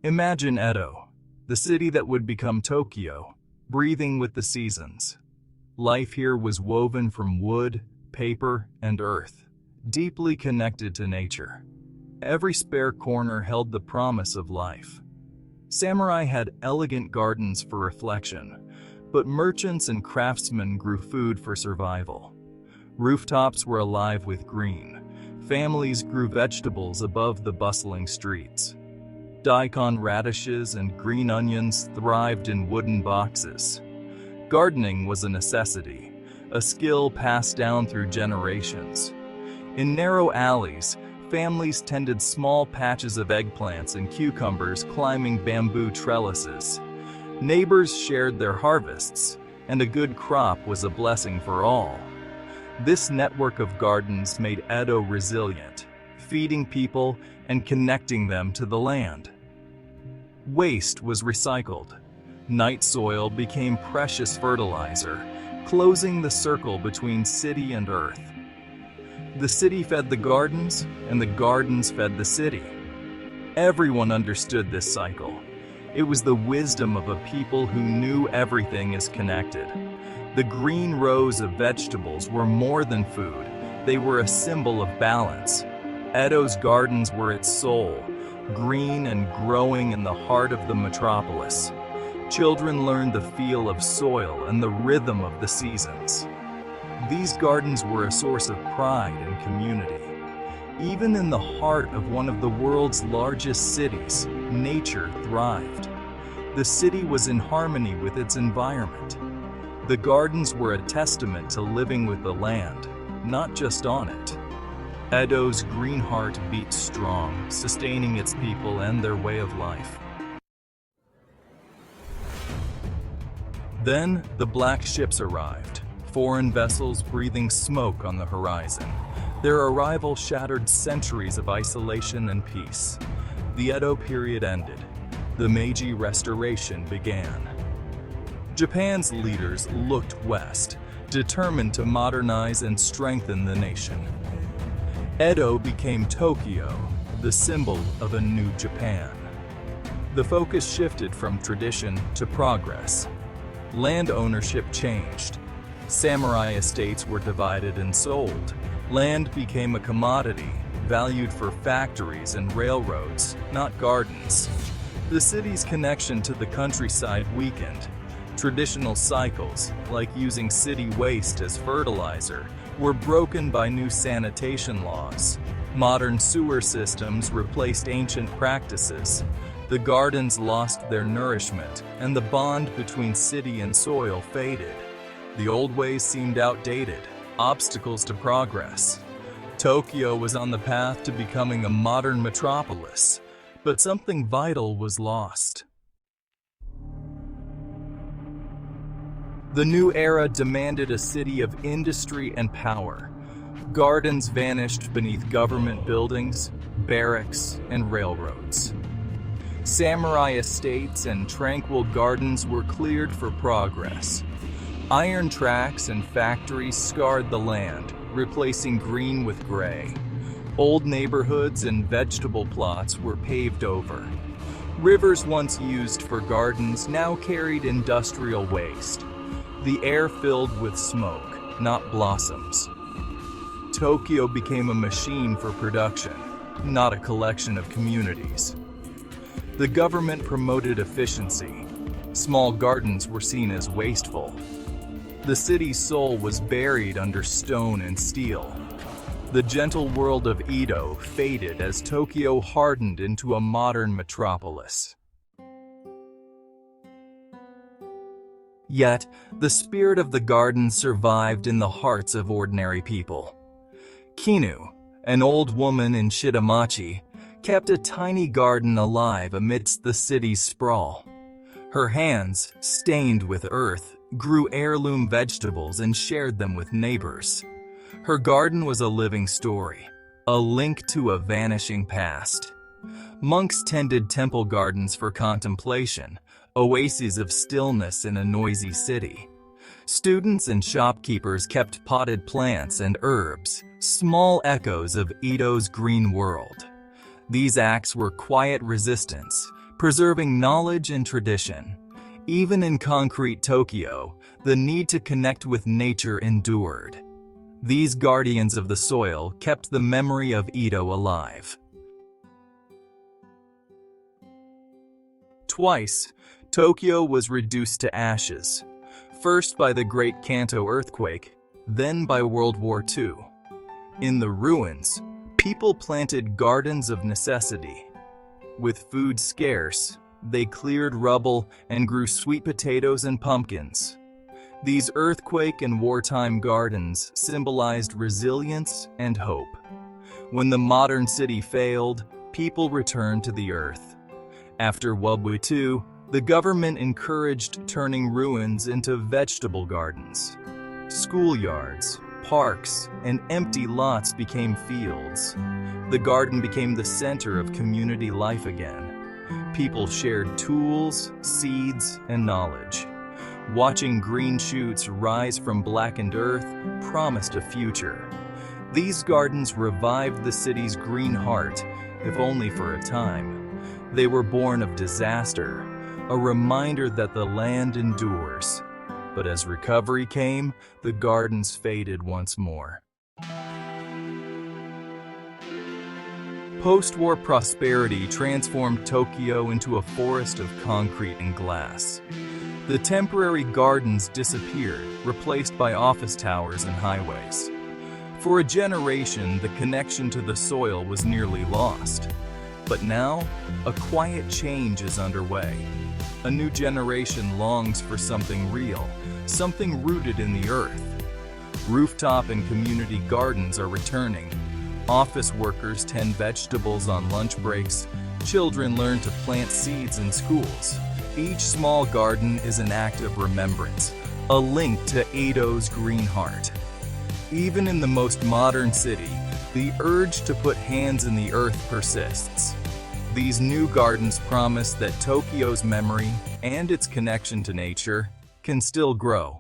Imagine Edo, the city that would become Tokyo, breathing with the seasons. Life here was woven from wood, paper, and earth, deeply connected to nature. Every spare corner held the promise of life. Samurai had elegant gardens for reflection, but merchants and craftsmen grew food for survival. Rooftops were alive with green. Families grew vegetables above the bustling streets. Daikon radishes and green onions thrived in wooden boxes. Gardening was a necessity, a skill passed down through generations. In narrow alleys, families tended small patches of eggplants and cucumbers climbing bamboo trellises. Neighbors shared their harvests, and a good crop was a blessing for all. This network of gardens made Edo resilient, feeding people and connecting them to the land. Waste was recycled. Night soil became precious fertilizer, closing the circle between city and earth. The city fed the gardens, and the gardens fed the city. Everyone understood this cycle. It was the wisdom of a people who knew everything is connected. The green rows of vegetables were more than food. They were a symbol of balance. Edo's gardens were its soul, green and growing in the heart of the metropolis. Children learned the feel of soil and the rhythm of the seasons. These gardens were a source of pride and community. Even in the heart of one of the world's largest cities, nature thrived. The city was in harmony with its environment. The gardens were a testament to living with the land, not just on it. Edo's green heart beat strong, sustaining its people and their way of life. Then, the black ships arrived, foreign vessels breathing smoke on the horizon. Their arrival shattered centuries of isolation and peace. The Edo period ended. The Meiji Restoration began. Japan's leaders looked west, determined to modernize and strengthen the nation. Edo became Tokyo, the symbol of a new Japan. The focus shifted from tradition to progress. Land ownership changed. Samurai estates were divided and sold. Land became a commodity, valued for factories and railroads, not gardens. The city's connection to the countryside weakened. Traditional cycles, like using city waste as fertilizer, were broken by new sanitation laws. Modern sewer systems replaced ancient practices. The gardens lost their nourishment, and the bond between city and soil faded. The old ways seemed outdated, obstacles to progress. Tokyo was on the path to becoming a modern metropolis, but something vital was lost. The new era demanded a city of industry and power. Gardens vanished beneath government buildings, barracks, and railroads. Samurai estates and tranquil gardens were cleared for progress. Iron tracks and factories scarred the land, replacing green with gray. Old neighborhoods and vegetable plots were paved over. Rivers once used for gardens now carried industrial waste. The air filled with smoke, not blossoms. Tokyo became a machine for production, not a collection of communities. The government promoted efficiency. Small gardens were seen as wasteful. The city's soul was buried under stone and steel. The gentle world of Edo faded as Tokyo hardened into a modern metropolis. Yet, the spirit of the garden survived in the hearts of ordinary people. Kinu, an old woman in Shitamachi, kept a tiny garden alive amidst the city's sprawl. Her hands, stained with earth, grew heirloom vegetables and shared them with neighbors. Her garden was a living story, a link to a vanishing past. Monks tended temple gardens for contemplation, oases of stillness in a noisy city. Students and shopkeepers kept potted plants and herbs, small echoes of Edo's green world. These acts were quiet resistance, preserving knowledge and tradition. Even in concrete Tokyo, the need to connect with nature endured. These guardians of the soil kept the memory of Edo alive. Twice, Tokyo was reduced to ashes, first by the Great Kanto earthquake, then by World War II. In the ruins, people planted gardens of necessity. With food scarce, they cleared rubble and grew sweet potatoes and pumpkins. These earthquake and wartime gardens symbolized resilience and hope. When the modern city failed, people returned to the earth. After World War II, the government encouraged turning ruins into vegetable gardens. Schoolyards, parks, and empty lots became fields. The garden became the center of community life again. People shared tools, seeds, and knowledge. Watching green shoots rise from blackened earth promised a future. These gardens revived the city's green heart, if only for a time. They were born of disaster, a reminder that the land endures. But as recovery came, the gardens faded once more. Post-war prosperity transformed Tokyo into a forest of concrete and glass. The temporary gardens disappeared, replaced by office towers and highways. For a generation, the connection to the soil was nearly lost. But now, a quiet change is underway. A new generation longs for something real, something rooted in the earth. Rooftop and community gardens are returning. Office workers tend vegetables on lunch breaks. Children learn to plant seeds in schools. Each small garden is an act of remembrance, a link to Edo's green heart. Even in the most modern city, the urge to put hands in the earth persists. These new gardens promise that Tokyo's memory and its connection to nature can still grow.